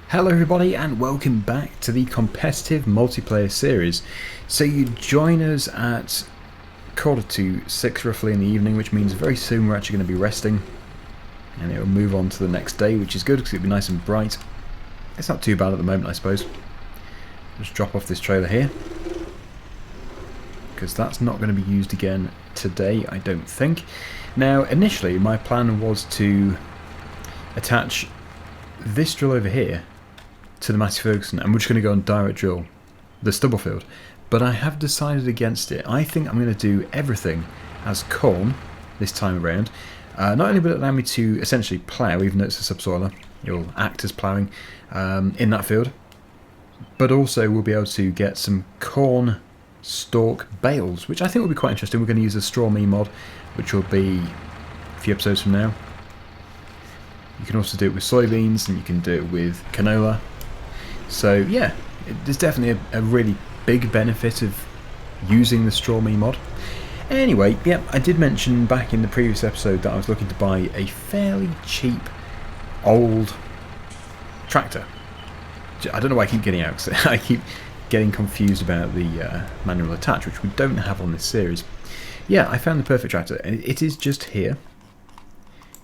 Hello everybody and welcome back to the competitive multiplayer series. So you join us at 5:45 roughly in the evening, which means very soon we're actually going to be resting and it will move on to the next day, which is good because it'll be nice and bright. It's not too bad at the moment, I suppose. Just drop off this trailer here because that's not going to be used again today, I don't think. Now initially my plan was to attach this drill over here to the Massey Ferguson, and we're just going to go and direct drill the stubble field, but I have decided against it. I think I'm going to do everything as corn this time around. Not only will it allow me to essentially plough, even though it's a subsoiler, it will act as ploughing in that field, but also we'll be able to get some corn stalk bales, which I think will be quite interesting. We're going to use a straw me mod, which will be a few episodes from now. You can also do it with soybeans, and you can do it with canola. So yeah, there's definitely a really big benefit of using the straw me mod. Anyway, yeah, I did mention back in the previous episode that I was looking to buy a fairly cheap old tractor. I don't know why I keep getting out, because I keep getting confused about the manual attach, which we don't have on this series. Yeah, I found the perfect tractor, and it is just here.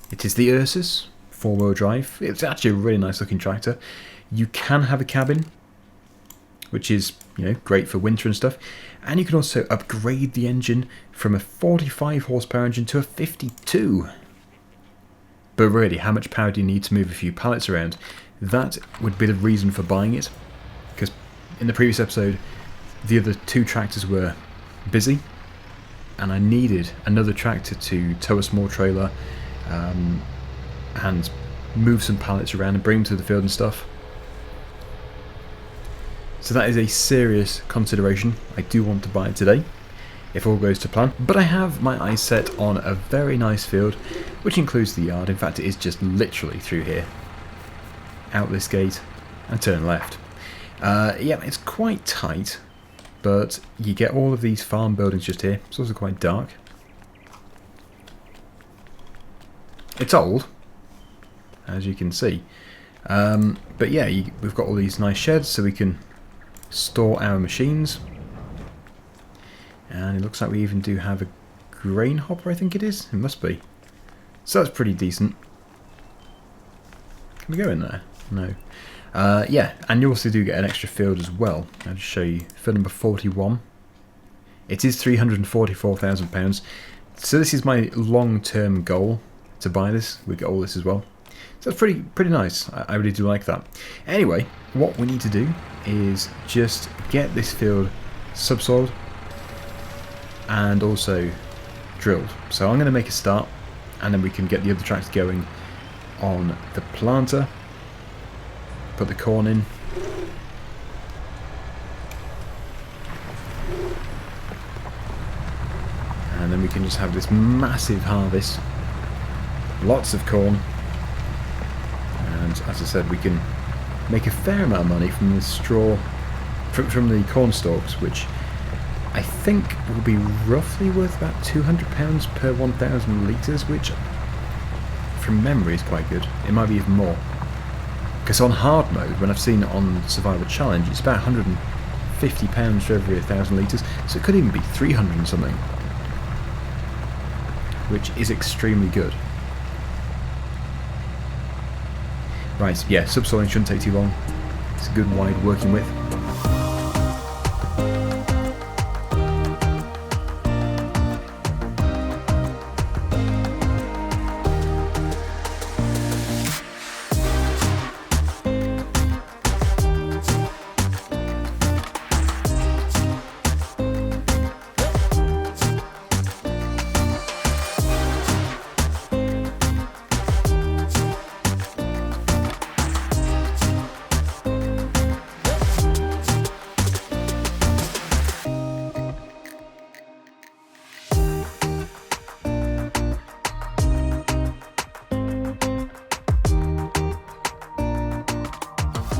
It is the Ursus 4-wheel drive. It's actually a really nice looking tractor. You can have a cabin, which is, you know, great for winter and stuff, and you can also upgrade the engine from a 45 horsepower engine to a 52. But really, how much power do you need to move a few pallets around? That would be the reason for buying it, because in the previous episode the other two tractors were busy and I needed another tractor to tow a small trailer and move some pallets around and bring them to the field and stuff. So that is a serious consideration. I do want to buy it today, if all goes to plan. But I have my eyes set on a very nice field, which includes the yard. In fact, it is just literally through here. Out this gate and turn left. Yeah, it's quite tight, but you get all of these farm buildings just here. It's also quite dark. It's old, as you can see. But yeah, we've got all these nice sheds so we can store our machines. And it looks like we even do have a grain hopper, I think it is. It must be. So that's pretty decent. Can we go in there? No. Yeah, and you also do get an extra field as well. I'll just show you. Field number 41. It is £344,000. So this is my long-term goal, to buy this. We get all this as well. So it's pretty nice. I really do like that. Anyway, what we need to do is just get this field subsoiled and also drilled. So I'm going to make a start, and then we can get the other tractor going on the planter. Put the corn in. And then we can just have this massive harvest. Lots of corn. And as I said, we can make a fair amount of money from the straw, from the corn stalks, which I think will be roughly worth about £200 per 1,000 litres, which from memory is quite good. It might be even more. Because on hard mode, when I've seen it on Survivor Challenge, it's about £150 for every 1,000 litres, so it could even be 300 and something, which is extremely good. Right, yeah, subsoiling shouldn't take too long. It's a good wide working width.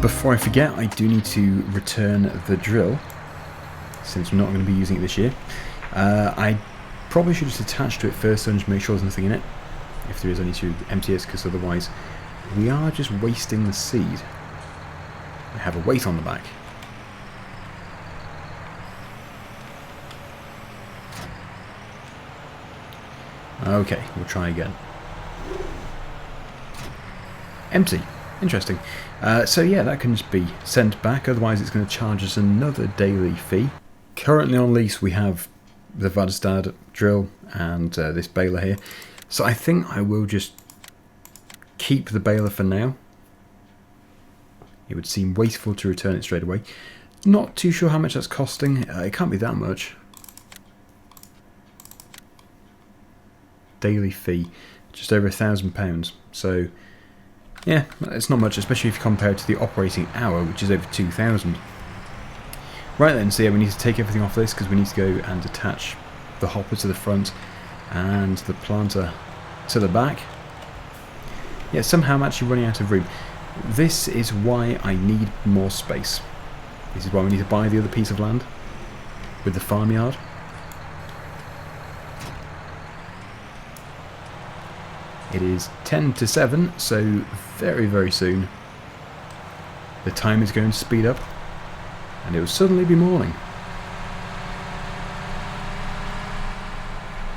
Before I forget, I do need to return the drill, since we're not going to be using it this year. I probably should just attach to it first and just make sure there's nothing in it, if there is any, to empty it, because otherwise we are just wasting the seed. I have a weight on the back. Okay, we'll try again. Empty. Interesting. So yeah, that can just be sent back, otherwise it's going to charge us another daily fee. Currently on lease we have the Vadestad drill and this baler here. So I think I will just keep the baler for now. It would seem wasteful to return it straight away. Not too sure how much that's costing. It can't be that much. Daily fee, just over £1,000. So yeah, it's not much, especially if you compare it to the operating hour, which is over 2,000. Right then, so yeah, we need to take everything off this because we need to go and attach the hopper to the front and the planter to the back. Yeah, somehow I'm actually running out of room. This is why I need more space. This is why we need to buy the other piece of land with the farmyard. It is 10 to 7, so very, very soon the time is going to speed up and it will suddenly be morning.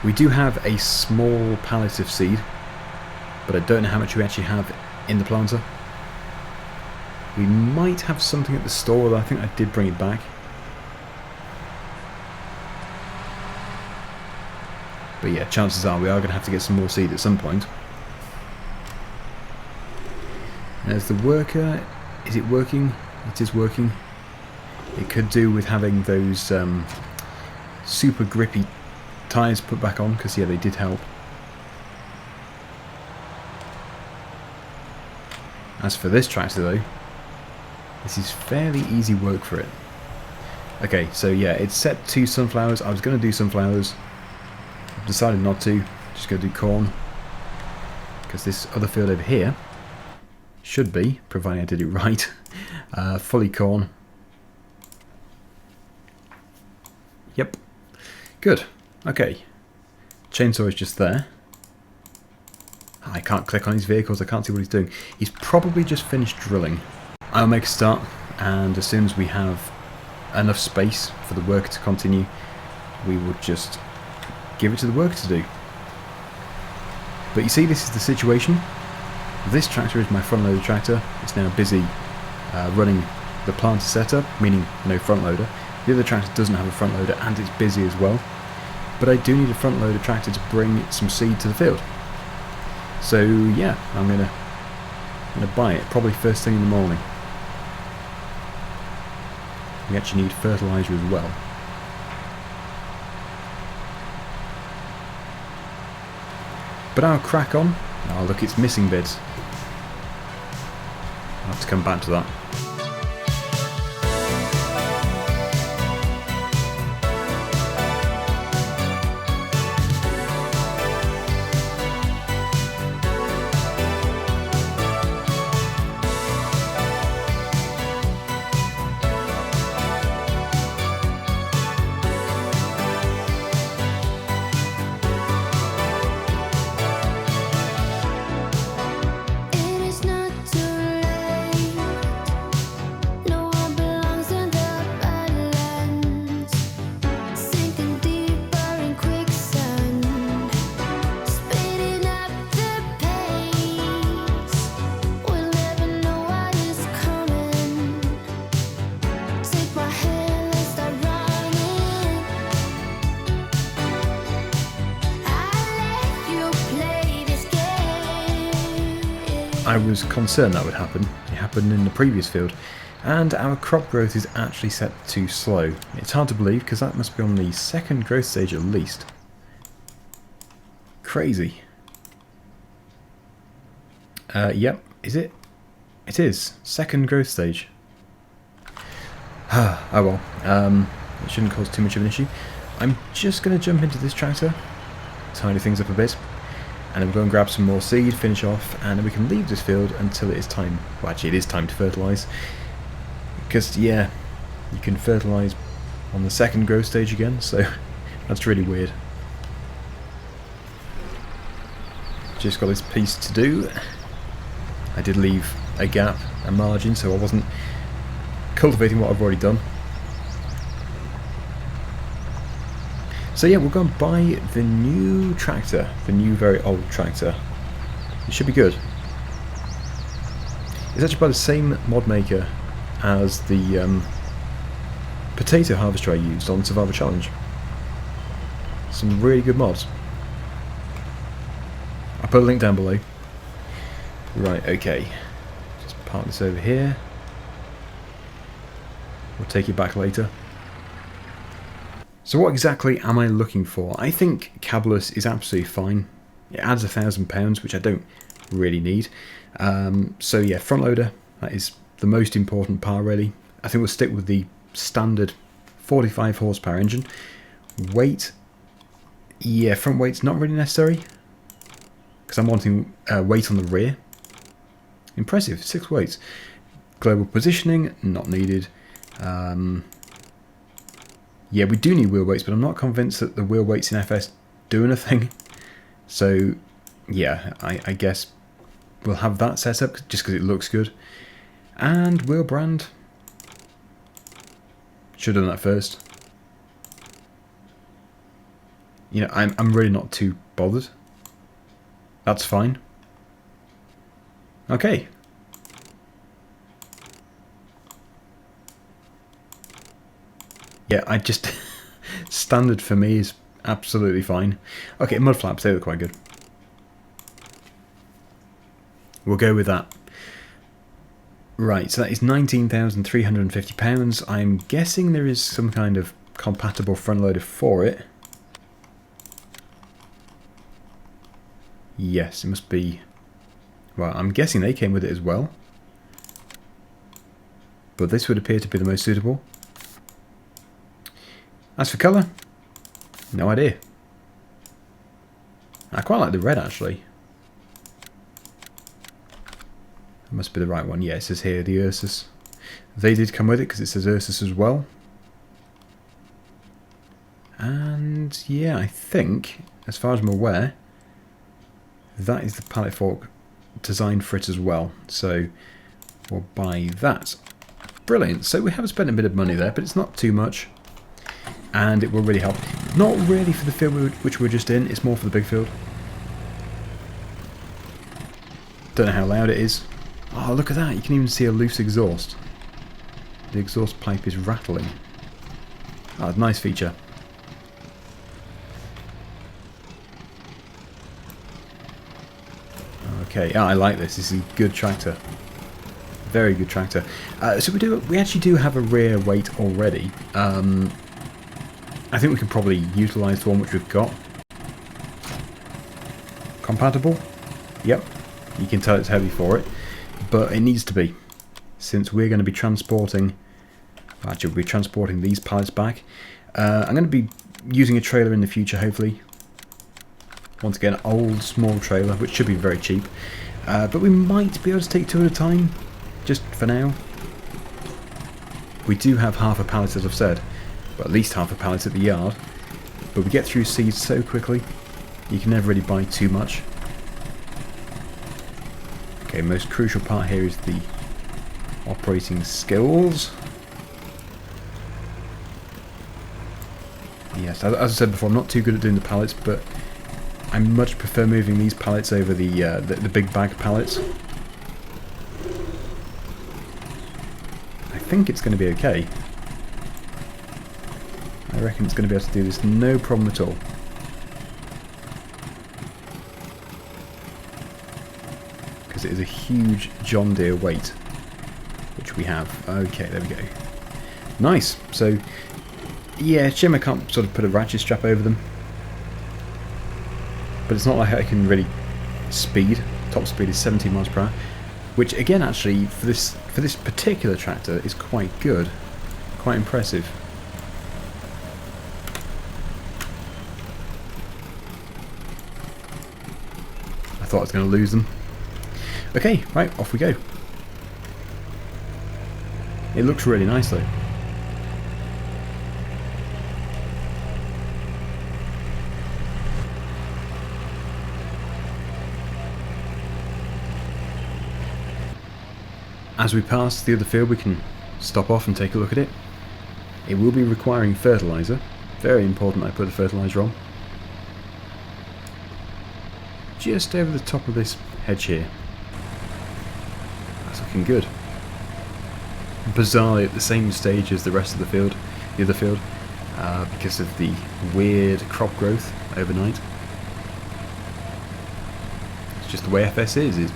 We do have a small pallet of seed, but I don't know how much we actually have in the planter. We might have something at the store, though I think I did bring it back. But yeah, chances are we are going to have to get some more seed at some point. There's the worker. Is it working? It is working. It could do with having those super grippy tyres put back on, because yeah, they did help. As for this tractor though, this is fairly easy work for it. Okay, so yeah, it's set to sunflowers. I was going to do sunflowers. I've decided not to. Just going to do corn. Because this other field over here should be, providing I did it right, fully corn. Yep. Good. Okay. Chainsaw is just there. I can't click on his vehicles, I can't see what he's doing. He's probably just finished drilling. I'll make a start, and as soon as we have enough space for the work to continue, we will just give it to the worker to do. But you see, this is the situation. This tractor is my front loader tractor. It's now busy running the planter setup, meaning no front loader. The other tractor doesn't have a front loader and it's busy as well. But I do need a front loader tractor to bring some seed to the field. So yeah, I'm gonna buy it probably first thing in the morning. We actually need fertilizer as well. But I'll crack on. Oh look, it's missing bits. I'll have to come back to that. I was concerned that would happen. It happened in the previous field, and our crop growth is actually set to slow. It's hard to believe because that must be on the second growth stage at least. Crazy. Yep, is it? It is. Second growth stage. Oh well, it shouldn't cause too much of an issue. I'm just going to jump into this tractor, tidy things up a bit, and then we'll go and grab some more seed, finish off, and then we can leave this field until it is time. Well, actually, it is time to fertilise. Because, yeah, you can fertilise on the second growth stage again, so that's really weird. Just got this piece to do. I did leave a gap, a margin, so I wasn't cultivating what I've already done. So yeah, we're going to buy the new tractor, the new very old tractor. It should be good. It's actually by the same mod maker as the potato harvester I used on Survivor Challenge. Some really good mods. I'll put a link down below. Right, okay. Just park this over here. We'll take it back later. So what exactly am I looking for? I think cabless is absolutely fine. It adds £1,000, which I don't really need. So yeah, front loader, that is the most important part really. I think we'll stick with the standard 45 horsepower engine. Weight, yeah, front weight's not really necessary, because I'm wanting weight on the rear. Impressive, 6 weights. Global positioning, not needed. Yeah, we do need wheel weights, but I'm not convinced that the wheel weights in FS do anything. So, yeah, I guess we'll have that set up just because it looks good. And wheel brand. Should have done that first. You know, I'm really not too bothered. That's fine. Okay. Yeah, I just... standard for me is absolutely fine. Okay, mud flaps, they look quite good. We'll go with that. Right, so that is £19,350. I'm guessing there is some kind of compatible front loader for it. Yes, it must be... Well, I'm guessing they came with it as well. But this would appear to be the most suitable. As for colour, no idea. I quite like the red actually. That must be the right one. Yeah, it says here the Ursus. They did come with it because it says Ursus as well. And yeah, I think, as far as I'm aware, that is the pallet fork designed for it as well. So we'll buy that. Brilliant. So we have spent a bit of money there, but it's not too much. And it will really help. Not really for the field which we're just in, it's more for the big field. Don't know how loud it is. Oh, look at that, you can even see a loose exhaust. The exhaust pipe is rattling. Oh, nice feature. Okay, I like this. This is a good tractor. Very good tractor. So we actually do have a rear weight already. I think we can probably utilise the one which we've got. Compatible? Yep. You can tell it's heavy for it. But it needs to be. Since we're going to be transporting... Actually, we'll be transporting these pallets back. I'm going to be using a trailer in the future, hopefully. Once again, old, small trailer, which should be very cheap. But we might be able to take 2 at a time. Just for now. We do have half a pallet, as I've said. Well, at least half a pallet at the yard, but we get through seeds so quickly you can never really buy too much. Okay, most crucial part here is the operating skills. Yes, as I said before, I'm not too good at doing the pallets, but I much prefer moving these pallets over the big bag pallets. I think it's going to be okay. I reckon it's going to be able to do this no problem at all. Because it is a huge John Deere weight, which we have. Okay, there we go. Nice. So, yeah, shame I can't sort of put a ratchet strap over them. But it's not like I can really speed. Top speed is 17 miles per hour, which again, actually, for this particular tractor, is quite good, quite impressive. I thought I was going to lose them. Okay, right, off we go. It looks really nice though. As we pass the other field, we can stop off and take a look at it. It will be requiring fertiliser. Very important I put the fertiliser on. Just over the top of this hedge here. That's looking good. Bizarrely at the same stage as the rest of the field, because of the weird crop growth overnight. It's just the way FS is.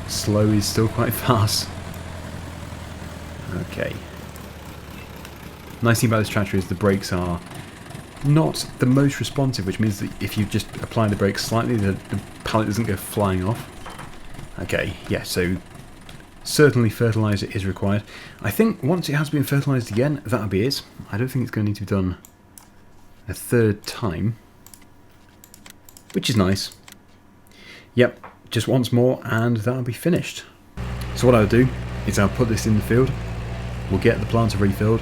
Slow is still quite fast. Okay. Nice thing about this tractor is the brakes are not the most responsive, which means that if you just apply the brakes slightly, the pallet doesn't go flying off. Okay, yeah, so certainly fertiliser is required. I think once it has been fertilised again, that'll be it. I don't think it's going to need to be done a third time, which is nice. Yep, just once more and that'll be finished. So what I'll do is I'll put this in the field, we'll get the planter refilled,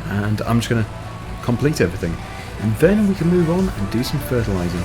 and I'm just going to complete everything. And then we can move on and do some fertilising.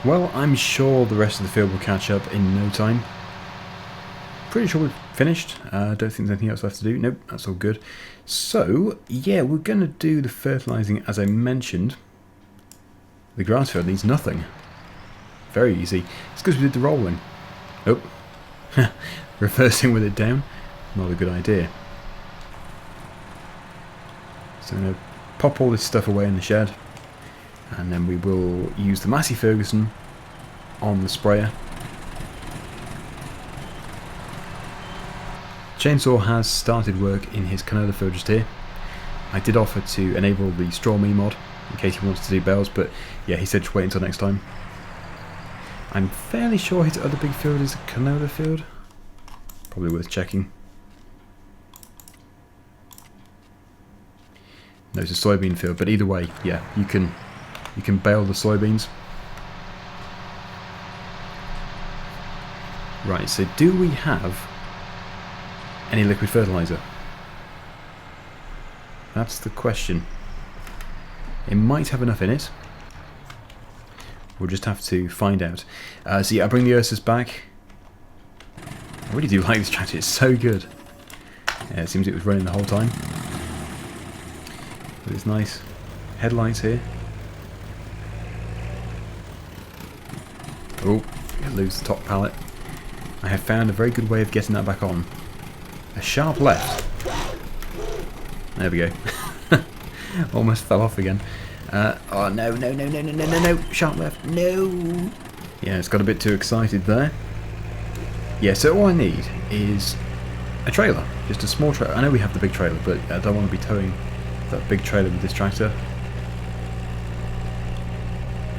Well, I'm sure the rest of the field will catch up in no time. Pretty sure we've finished. Don't think there's anything else left to do. Nope, that's all good. So, yeah, we're going to do the fertilising as I mentioned. The grass field needs nothing. Very easy. It's because we did the rolling. Oh, reversing with it down. Not a good idea. So I'm going to pop all this stuff away in the shed. And then we will use the Massey Ferguson on the sprayer. Chainsaw has started work in his canola field just here. I did offer to enable the straw me mod in case he wants to do bales, but yeah, he said just wait until next time. I'm fairly sure his other big field is a canola field. Probably worth checking. No, it's a soybean field, but either way, yeah, you can bale the soybeans. Right, so do we have any liquid fertiliser? That's the question. It might have enough in it. We'll just have to find out. So yeah, I bring the Ursus back. I really do like this tractor, it's so good. Yeah, it seems it was running the whole time. But it's nice. Headlights here. Oh, I lose the top pallet. I have found a very good way of getting that back on. A sharp left. There we go. Almost fell off again. Oh no, no, no, no, no, no, no, no. Sharp left. No. Yeah, it's got a bit too excited there. Yeah, so all I need is a trailer. Just a small trailer. I know we have the big trailer, but I don't want to be towing that big trailer with this tractor.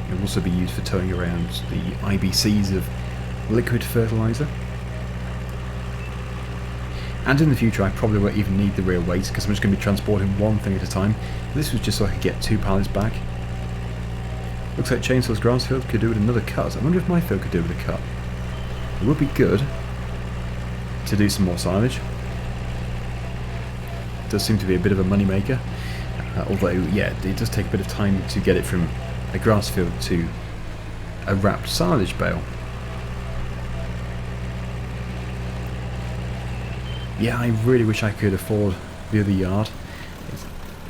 It will also be used for towing around the IBCs of liquid fertiliser. And in the future I probably won't even need the rear weight because I'm just going to be transporting one thing at a time. This was just so I could get 2 pallets back. Looks like Chainsaw's grass field could do with another cut. I wonder if my field could do with a cut. It would be good to do some more silage. It does seem to be a bit of a money maker. Although, yeah, it does take a bit of time to get it from a grass field to a wrapped silage bale. Yeah, I really wish I could afford the other yard. It's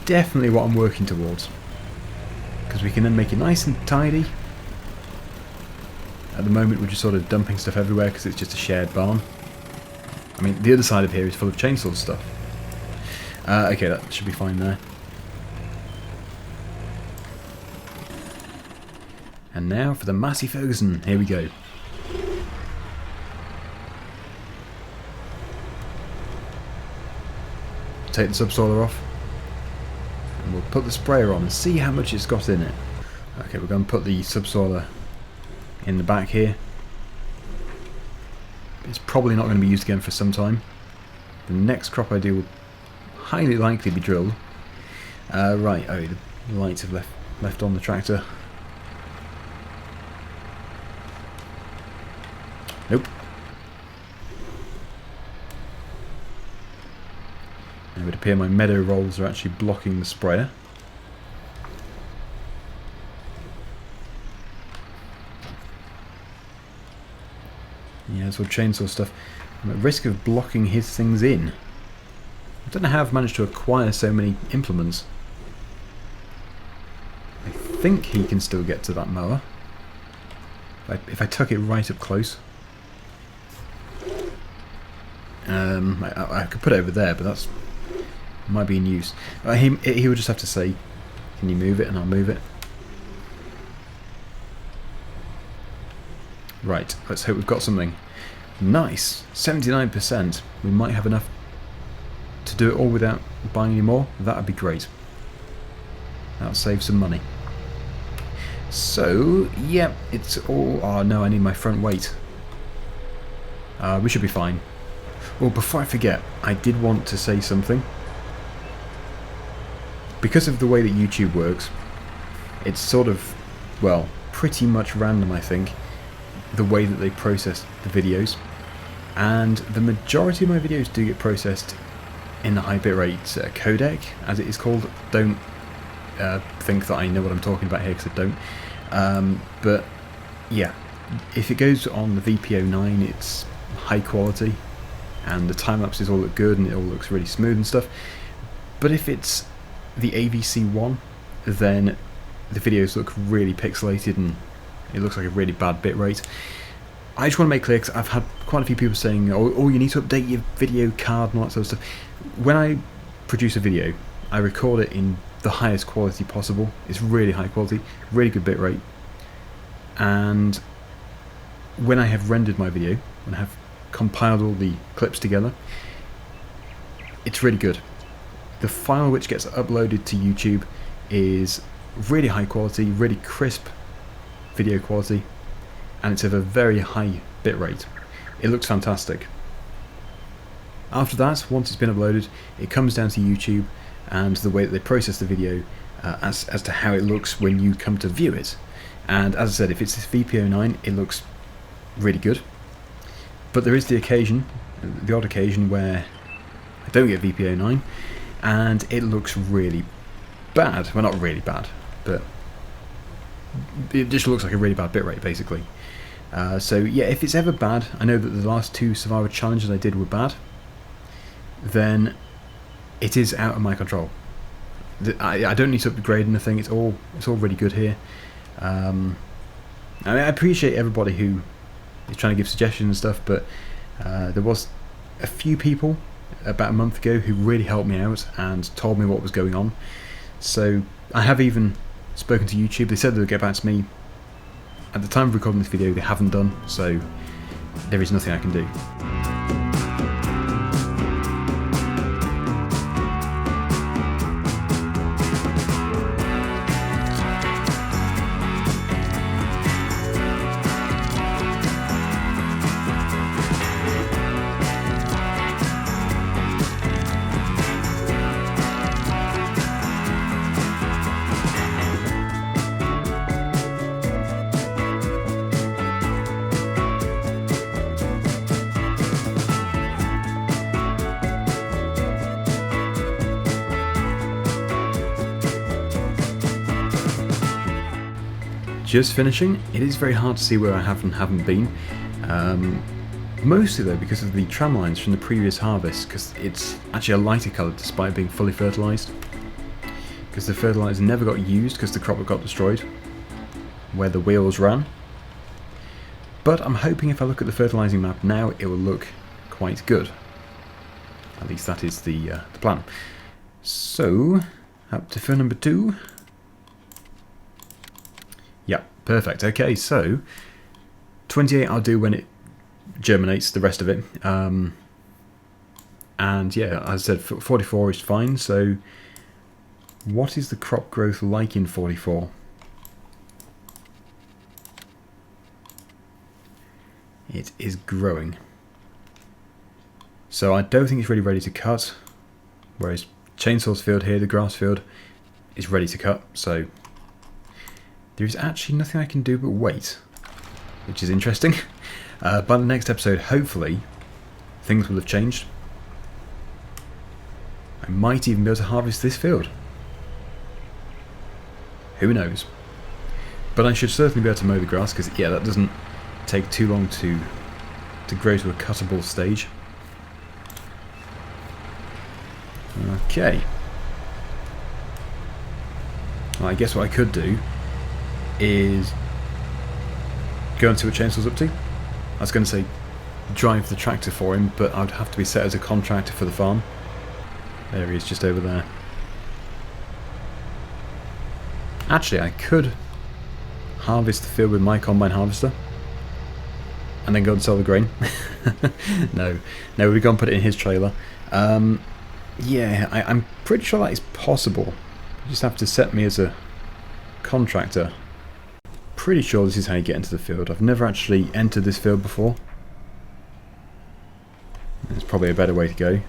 definitely what I'm working towards. Because we can then make it nice and tidy. At the moment we're just sort of dumping stuff everywhere because it's just a shared barn. I mean, the other side of here is full of chainsaw stuff. Okay, that should be fine there. And now for the Massey Ferguson. Here we go. Take the subsoiler off. And we'll put the sprayer on and see how much it's got in it. Okay, we're going to put the subsoiler in the back here. It's probably not going to be used again for some time. The next crop I do will highly likely be drilled. Right, oh, the lights have left on the tractor. Nope. It would appear my meadow rolls are actually blocking the sprayer. Yeah, it's all chainsaw stuff. I'm at risk of blocking his things in. I don't know how I've managed to acquire so many implements. I think he can still get to that mower. If I tuck it right up close. I could put it over there, but that's might be in use. He would just have to say, "Can you move it?" and I'll move it. Right, let's hope we've got something. Nice, 79%. We might have enough to do it all without buying any more. That would be great. That'll save some money. So, yeah, it's all... Oh no, I need my front weight. We should be fine. Well, before I forget, I did want to say something. Because of the way that YouTube works, it's sort of, well, pretty much random, I think, the way that they process the videos. And the majority of my videos do get processed in the high bitrate codec, as it is called. Don't think that I know what I'm talking about here, because I don't. But yeah, if it goes on the VPO9, it's high quality, and the time lapses all look good, and it all looks really smooth and stuff. But if it's the AVC1, then the videos look really pixelated, and it looks like a really bad bitrate. I just want to make clear, because I've had quite a few people saying, oh, you need to update your video card and all that sort of stuff. When I produce a video, I record it in the highest quality possible. It's really high quality, really good bitrate. And when I have rendered my video, when I have compiled all the clips together, it's really good. The file which gets uploaded to YouTube is really high quality, really crisp video quality, and it's of a very high bitrate. It looks fantastic. After that, once it's been uploaded, it comes down to YouTube and the way that they process the video as to how it looks when you come to view it. And as I said, if it's this VPO9, it looks really good. But there is the odd occasion where I don't get VPO9 and it looks really bad. Well, not really bad, but it just looks like a really bad bitrate, basically. So yeah, if it's ever bad, I know that the last two Survivor challenges I did were bad, then it is out of my control. I don't need to upgrade anything. It's all really good here. I mean, I appreciate everybody who is trying to give suggestions and stuff, but there was a few people about a month ago who really helped me out and told me what was going on. So I have even spoken to YouTube. They said they would get back to me. At the time of recording this video, they haven't done, so there is nothing I can do. Just finishing. It is very hard to see where I have and haven't been. Mostly though because of the tram lines from the previous harvest, because it's actually a lighter colour despite being fully fertilised. Because the fertiliser never got used because the crop got destroyed where the wheels ran. But I'm hoping if I look at the fertilising map now, it will look quite good. At least that is the plan. So, up to fill number 2. Yeah, perfect. Okay, so 28 I'll do when it germinates, the rest of it. And yeah, as I said, 44 is fine, so What is the crop growth like in 44? It is growing. So I don't think it's really ready to cut. Whereas Chainsaw's field here, the grass field, is ready to cut. So there is actually nothing I can do but wait, which is interesting. By the next episode, hopefully, things will have changed. I might even be able to harvest this field. Who knows? But I should certainly be able to mow the grass, because yeah, that doesn't take too long to grow to a cuttable stage. Okay. Well, I guess what I could do is go and see what Chainsaw's up to. I was going to say drive the tractor for him, but I'd have to be set as a contractor for the farm. There he is, just over there. Actually, I could harvest the field with my combine harvester and then go and sell the grain. No, we've gone and put it in his trailer. Yeah, I'm pretty sure that is possible. You just have to set me as a contractor. Pretty sure this is how you get into the field. I've never actually entered this field before. There's probably a better way to go.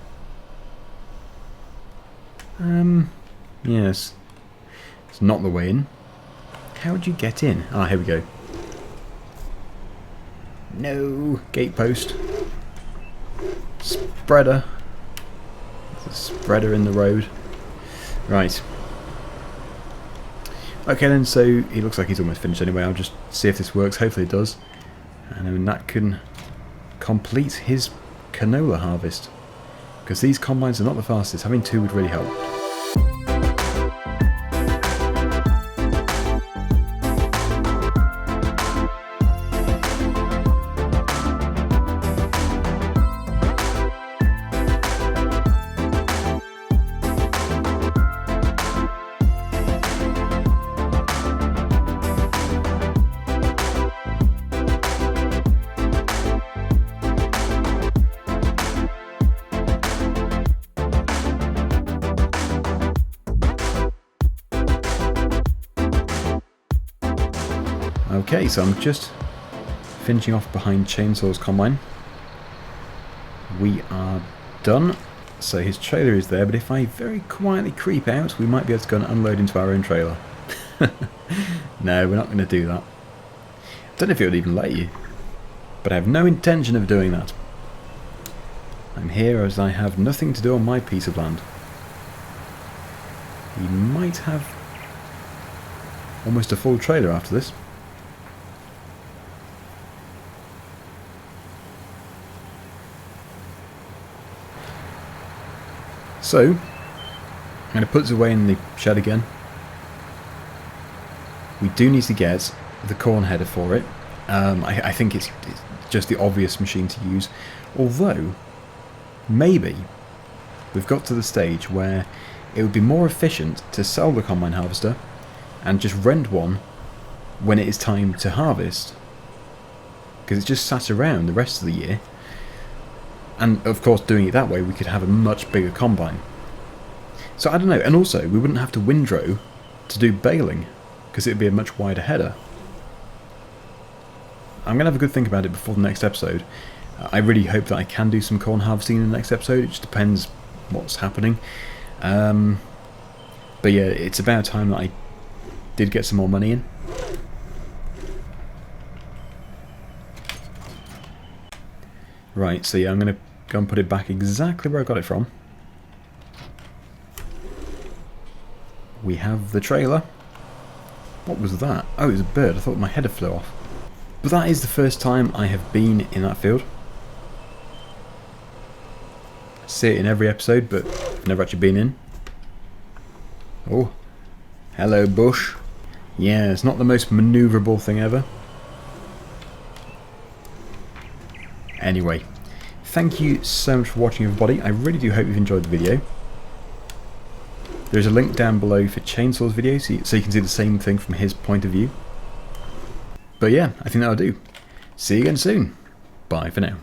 Yes. It's not the way in. How would you get in? Ah, here we go. No, gatepost. Spreader. There's a spreader in the road. Right. Okay then, so he looks like he's almost finished anyway. I'll just see if this works. Hopefully it does. And then that can complete his canola harvest. Because these combines are not the fastest. Having two would really help. Okay, so I'm just finishing off behind Chainsaw's combine. We are done. So his trailer is there, but if I very quietly creep out, we might be able to go and unload into our own trailer. No, we're not going to do that. I don't know if it would even let you, but I have no intention of doing that. I'm here as I have nothing to do on my piece of land. We might have almost a full trailer after this. So, I'm going to put this away in the shed again. We do need to get the corn header for it. I think it's just the obvious machine to use. Although, maybe we've got to the stage where it would be more efficient to sell the combine harvester and just rent one when it is time to harvest. Because it's just sat around the rest of the year. And of course, doing it that way, we could have a much bigger combine. So I don't know, and also we wouldn't have to windrow to do baling, because it would be a much wider header. I'm going to have a good think about it before the next episode. I really hope that I can do some corn harvesting in the next episode. It just depends what's happening. But yeah, it's about time that I did get some more money in. Right, so yeah, I'm going to go and put it back exactly where I got it from. We have the trailer. What was that? Oh, it was a bird. I thought my header flew off. But that is the first time I have been in that field. I see it in every episode, but I've never actually been in. Oh, hello bush. Yeah, it's not the most manoeuvrable thing ever. Anyway, thank you so much for watching, everybody. I really do hope you've enjoyed the video. There's a link down below for Chainsaw's video, so you can see the same thing from his point of view. But yeah, I think that'll do. See you again soon. Bye for now.